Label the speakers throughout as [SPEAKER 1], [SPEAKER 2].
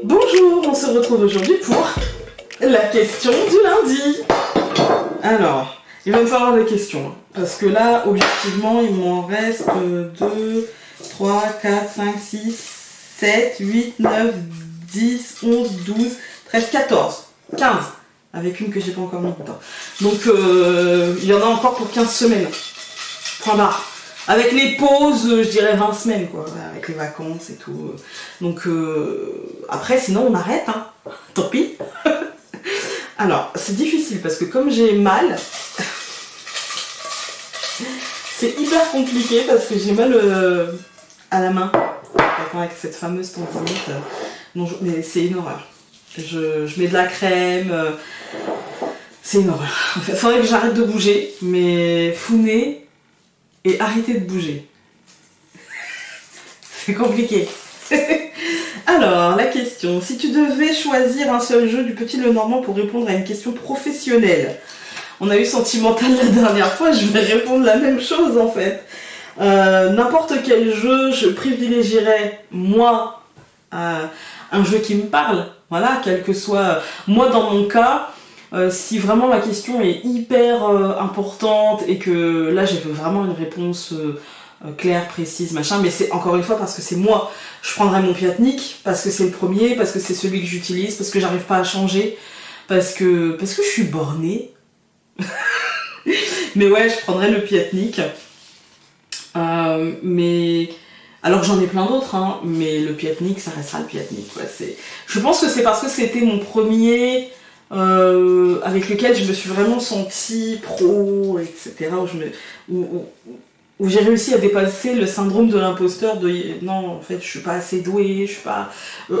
[SPEAKER 1] Bonjour, on se retrouve aujourd'hui pour la question du lundi. Alors, il va me falloir des questions, hein, parce que là, objectivement, il m'en reste 2, 3, 4, 5, 6, 7, 8, 9, 10, 11, 12, 13, 14, 15, avec une que j'ai pas encore mis dedans. Donc, il y en a encore pour 15 semaines. Point barre. Avec les pauses, je dirais 20 semaines, quoi, avec les vacances et tout. Donc, après, sinon, on arrête, hein. Tant pis. Alors, c'est difficile, parce que comme j'ai mal, c'est hyper compliqué, parce que j'ai mal à la main, avec cette fameuse tendinite. Mais c'est une horreur. Je mets de la crème, c'est une horreur. En fait, il faudrait que j'arrête de bouger, mais founer et arrêter de bouger. C'est compliqué. Alors, la question. Si tu devais choisir un seul jeu du Petit Lenormand pour répondre à une question professionnelle, on a eu Sentimental la dernière fois, je vais répondre la même chose en fait. N'importe quel jeu, je privilégierais, moi, un jeu qui me parle. Voilà, quel que soit. Moi, dans mon cas, si vraiment la question est hyper importante et que là, j'ai vraiment une réponse claire, précise, machin, mais c'est encore une fois parce que c'est moi. Je prendrais mon Piatnik parce que c'est le premier, parce que c'est celui que j'utilise, parce que j'arrive pas à changer, parce que je suis bornée. Mais ouais, je prendrais le Piatnik. Mais alors j'en ai plein d'autres, hein, mais le Piatnik, ça restera le Piatnik. Ouais, je pense que c'est parce que c'était mon premier avec lequel je me suis vraiment sentie pro, etc. Où j'ai réussi à dépasser le syndrome de l'imposteur de non, en fait, je suis pas assez douée, je suis pas.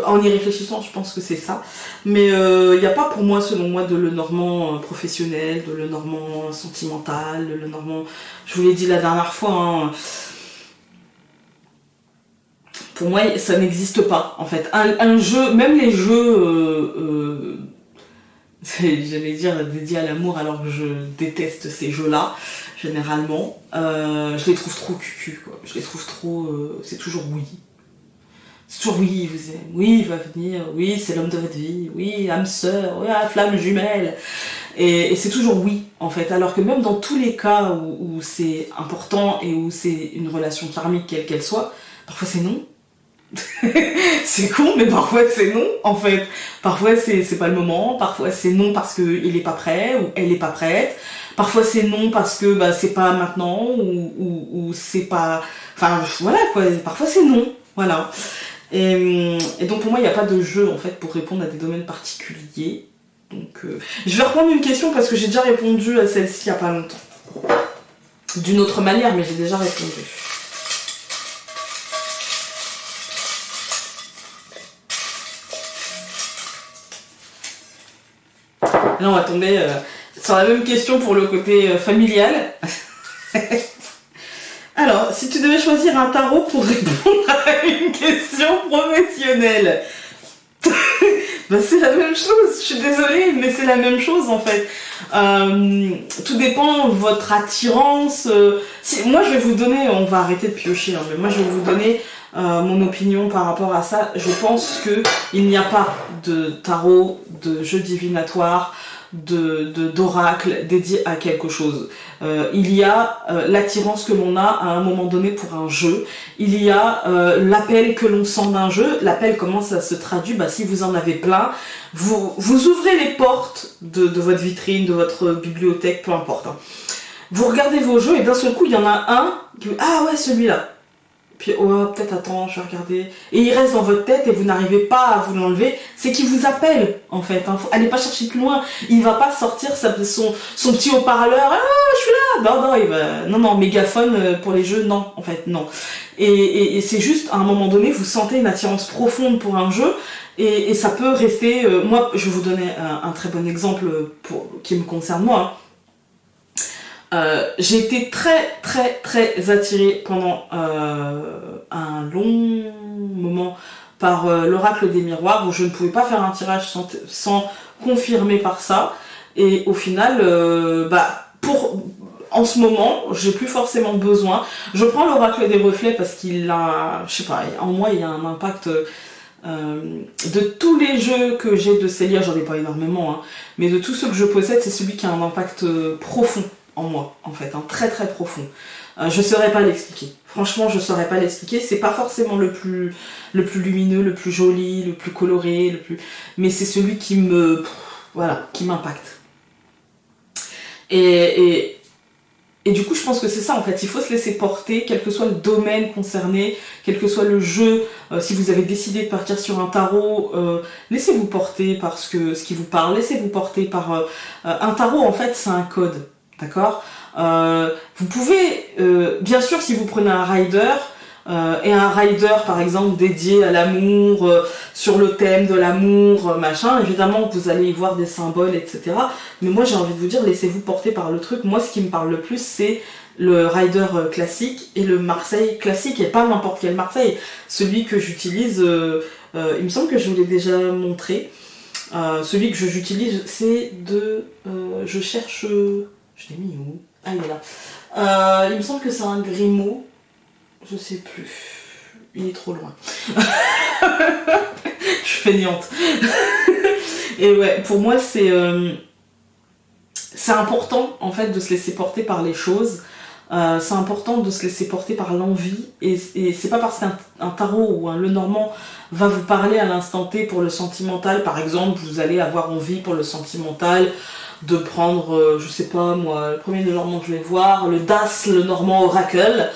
[SPEAKER 1] En y réfléchissant, je pense que c'est ça. Mais il n'y a pas pour moi, selon moi, de Lenormand professionnel, de Lenormand sentimental, de Lenormand. Je vous l'ai dit la dernière fois, hein, pour moi, ça n'existe pas, en fait. Un jeu, même les jeux. J'allais dire dédiés à l'amour alors que je déteste ces jeux-là, généralement. Je les trouve trop cucu, quoi. Je les trouve trop... c'est toujours oui. C'est toujours oui, il vous aime. Oui, il va venir. Oui, c'est l'homme de votre vie. Oui, âme sœur. Oui, flamme jumelle. Et c'est toujours oui, en fait. Alors que même dans tous les cas où c'est important et où c'est une relation karmique, quelle qu'elle soit, parfois c'est non. C'est con, mais parfois c'est non, en fait. Parfois c'est pas le moment, parfois c'est non parce qu'il est pas prêt ou elle est pas prête. Parfois c'est non parce que c'est pas maintenant ou c'est pas. Enfin voilà quoi, parfois c'est non, voilà. Et donc pour moi il n'y a pas de jeu en fait pour répondre à des domaines particuliers. Donc je vais reprendre une question parce que j'ai déjà répondu à celle-ci il y a pas longtemps. D'une autre manière, mais j'ai déjà répondu. Là, on va tomber sur la même question pour le côté familial. Alors, si tu devais choisir un tarot pour répondre à une question professionnelle, c'est la même chose. Je suis désolée, mais c'est la même chose en fait. Tout dépend de votre attirance. Moi, je vais vous donner, on va arrêter de piocher, hein, mais moi, je vais vous donner mon opinion par rapport à ça. Je pense qu'il n'y a pas de tarot, de jeu divinatoire, d'oracle dédié à quelque chose. Il y a l'attirance que l'on a à un moment donné pour un jeu. Il y a l'appel que l'on sent d'un jeu. L'appel, comment ça se traduit? Si vous en avez plein, vous ouvrez les portes de votre vitrine, de votre bibliothèque, peu importe. Hein. Vous regardez vos jeux et d'un seul coup, il y en a un qui dit « Ah ouais, celui-là ». Puis oh, peut-être attends, je vais regarder. Et il reste dans votre tête et vous n'arrivez pas à vous l'enlever. C'est qu'il vous appelle en fait. Hein. Allez pas chercher plus loin. Il va pas sortir son petit haut-parleur. Ah, je suis là. Non, mégaphone pour les jeux, non, en fait, non. Et c'est juste à un moment donné, vous sentez une attirance profonde pour un jeu et ça peut rester. Moi, je vais vous donner un très bon exemple qui me concerne moi. J'ai été très très très attirée pendant un long moment par l'oracle des miroirs où je ne pouvais pas faire un tirage sans confirmer par ça et au final en ce moment j'ai plus forcément besoin. Je prends l'oracle des reflets parce qu'il a, je sais pas, en moi il y a un impact De tous les jeux que j'ai de Célia, j'en ai pas énormément, hein, mais de tous ceux que je possède, c'est celui qui a un impact profond en moi, en fait, hein, très très profond. Je saurais pas l'expliquer. Franchement, je saurais pas l'expliquer. C'est pas forcément le plus lumineux, le plus joli, le plus coloré, mais c'est celui qui voilà, qui m'impacte. Et du coup, je pense que c'est ça, en fait. Il faut se laisser porter, quel que soit le domaine concerné, quel que soit le jeu. Si vous avez décidé de partir sur un tarot, laissez-vous porter par ce qui vous parle. Laissez-vous porter par... un tarot, en fait, c'est un code. D'accord? Vous pouvez... bien sûr, si vous prenez un rider... et un rider par exemple dédié à l'amour, sur le thème de l'amour, machin, évidemment vous allez y voir des symboles, etc. Mais moi j'ai envie de vous dire, laissez-vous porter par le truc. Moi ce qui me parle le plus c'est le rider classique et le Marseille classique, et pas n'importe quel Marseille, celui que j'utilise, il me semble que je vous l'ai déjà montré, celui que j'utilise c'est de... je cherche... je l'ai mis où? Ah il est là. Il me semble que c'est un Grimaud. Je sais plus. Il est trop loin. Je suis feignante. Et ouais, pour moi, c'est important, en fait, de se laisser porter par les choses. C'est important de se laisser porter par l'envie. Et c'est pas parce qu'un tarot ou un Lenormand va vous parler à l'instant T pour le sentimental. Par exemple, vous allez avoir envie pour le sentimental de prendre, je sais pas moi, le premier Lenormand que je vais voir, le Das, le Normand Oracle.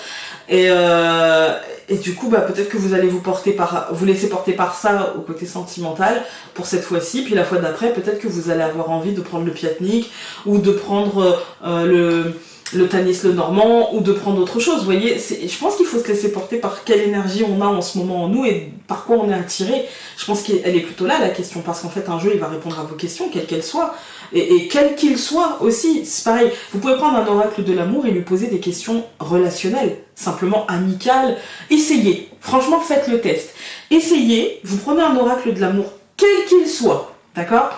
[SPEAKER 1] Et du coup, bah, peut-être que vous allez vous laisser porter par ça au côté sentimental pour cette fois-ci, puis la fois d'après, peut-être que vous allez avoir envie de prendre le Piatnik ou de prendre le Tanis Lenormand ou de prendre autre chose. Vous voyez, je pense qu'il faut se laisser porter par quelle énergie on a en ce moment en nous et par quoi on est attiré. Je pense qu'elle est plutôt là la question, parce qu'en fait un jeu il va répondre à vos questions, quelles qu'elles soient, et quel qu'il soit aussi. C'est pareil, vous pouvez prendre un oracle de l'amour et lui poser des questions relationnelles, simplement amicales. Essayez, franchement faites le test. Essayez, vous prenez un oracle de l'amour, quel qu'il soit, d'accord?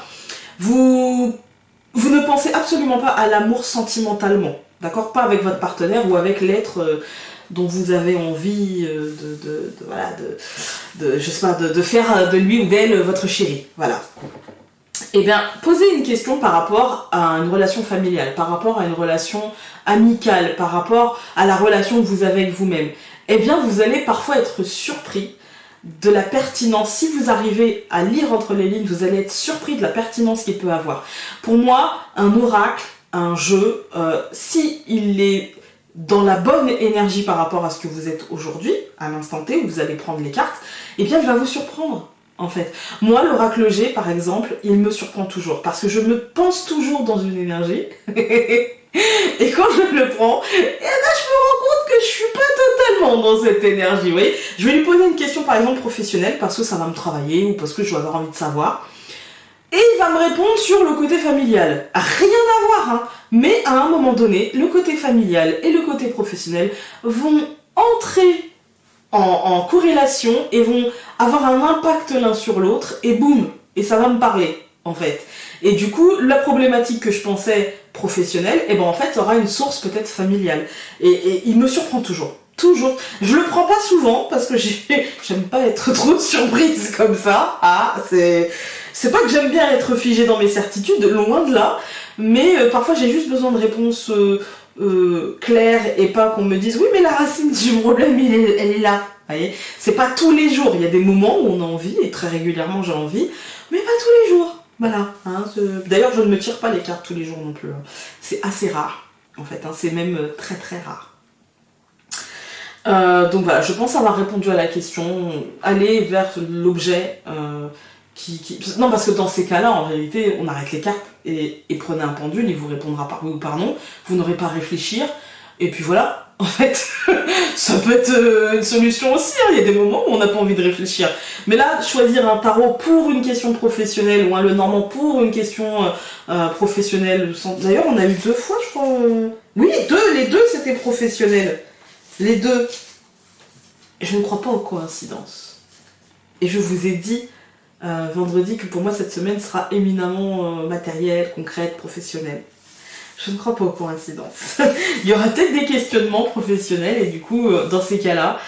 [SPEAKER 1] Vous ne pensez absolument pas à l'amour sentimentalement. D'accord, pas avec votre partenaire ou avec l'être dont vous avez envie je sais pas, de faire de lui ou d'elle votre chéri. Voilà. Eh bien, posez une question par rapport à une relation familiale, par rapport à une relation amicale, par rapport à la relation que vous avez avec vous-même. Eh bien, vous allez parfois être surpris de la pertinence. Si vous arrivez à lire entre les lignes, vous allez être surpris de la pertinence qu'il peut avoir. Pour moi, un oracle, un jeu, si il est dans la bonne énergie par rapport à ce que vous êtes aujourd'hui, à l'instant T où vous allez prendre les cartes, eh bien il va vous surprendre en fait. Moi, l'oracle G par exemple, il me surprend toujours parce que je me pense toujours dans une énergie et quand je le prends, eh ben, je me rends compte que je suis pas totalement dans cette énergie. Vous voyez, je vais lui poser une question par exemple professionnelle parce que ça va me travailler ou parce que je vais avoir envie de savoir. Et il va me répondre sur le côté familial. Rien à voir, hein. Mais à un moment donné, le côté familial et le côté professionnel vont entrer en corrélation et vont avoir un impact l'un sur l'autre, et boum, et ça va me parler, en fait. Et du coup, la problématique que je pensais professionnelle, et ben en fait, aura une source peut-être familiale. Et il me surprend toujours. Toujours. Je le prends pas souvent parce que j'aime pas être trop surprise comme ça. Ah, c'est pas que j'aime bien être figée dans mes certitudes, loin de là, mais parfois j'ai juste besoin de réponses claires et pas qu'on me dise oui mais la racine du problème elle est là. Vous voyez, c'est pas tous les jours, il y a des moments où on a envie et très régulièrement j'ai envie, mais pas tous les jours. Voilà. Hein, d'ailleurs je ne me tire pas les cartes tous les jours non plus. Hein. C'est assez rare en fait, hein, c'est même très très rare. Donc voilà, je pense avoir répondu à la question. Allez vers l'objet Non, parce que dans ces cas-là, en réalité, on arrête les cartes et prenez un pendule, il vous répondra par oui ou par non. Vous n'aurez pas à réfléchir. Et puis voilà, en fait, ça peut être une solution aussi. Hein. Il y a des moments où on n'a pas envie de réfléchir. Mais là, choisir un tarot pour une question professionnelle ou un Lenormand pour une question professionnelle. D'ailleurs, on a eu 2 fois, je crois. Oui, les deux c'était professionnel. Les deux. Je ne crois pas aux coïncidences. Et je vous ai dit vendredi que pour moi cette semaine sera éminemment matérielle, concrète, professionnelle. Je ne crois pas aux coïncidences. Il y aura peut-être des questionnements professionnels et du coup, dans ces cas-là,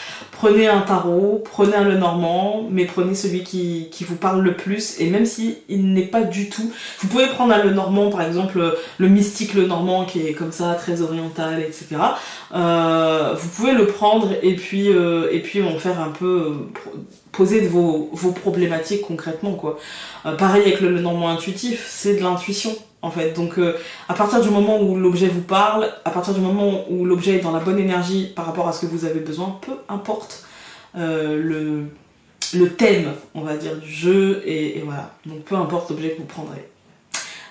[SPEAKER 1] Prenez un tarot, prenez un Lenormand, mais prenez celui qui vous parle le plus, et même si il n'est pas du tout... Vous pouvez prendre un Lenormand, par exemple, le mystique Lenormand, qui est comme ça, très oriental, etc. Vous pouvez le prendre, et puis en faire un peu... poser vos problématiques concrètement, quoi. Pareil avec le Lenormand intuitif, c'est de l'intuition, en fait. Donc à partir du moment où l'objet vous parle, à partir du moment où l'objet est dans la bonne énergie par rapport à ce que vous avez besoin, peu importe le thème, on va dire, du jeu, et voilà. Donc peu importe l'objet que vous prendrez.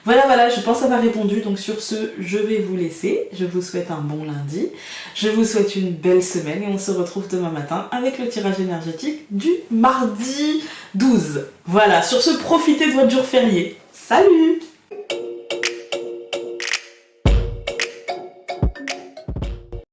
[SPEAKER 1] Voilà, je pense avoir répondu. Donc sur ce, je vais vous laisser. Je vous souhaite un bon lundi. Je vous souhaite une belle semaine et on se retrouve demain matin avec le tirage énergétique du mardi 12. Voilà, sur ce, profitez de votre jour férié. Salut!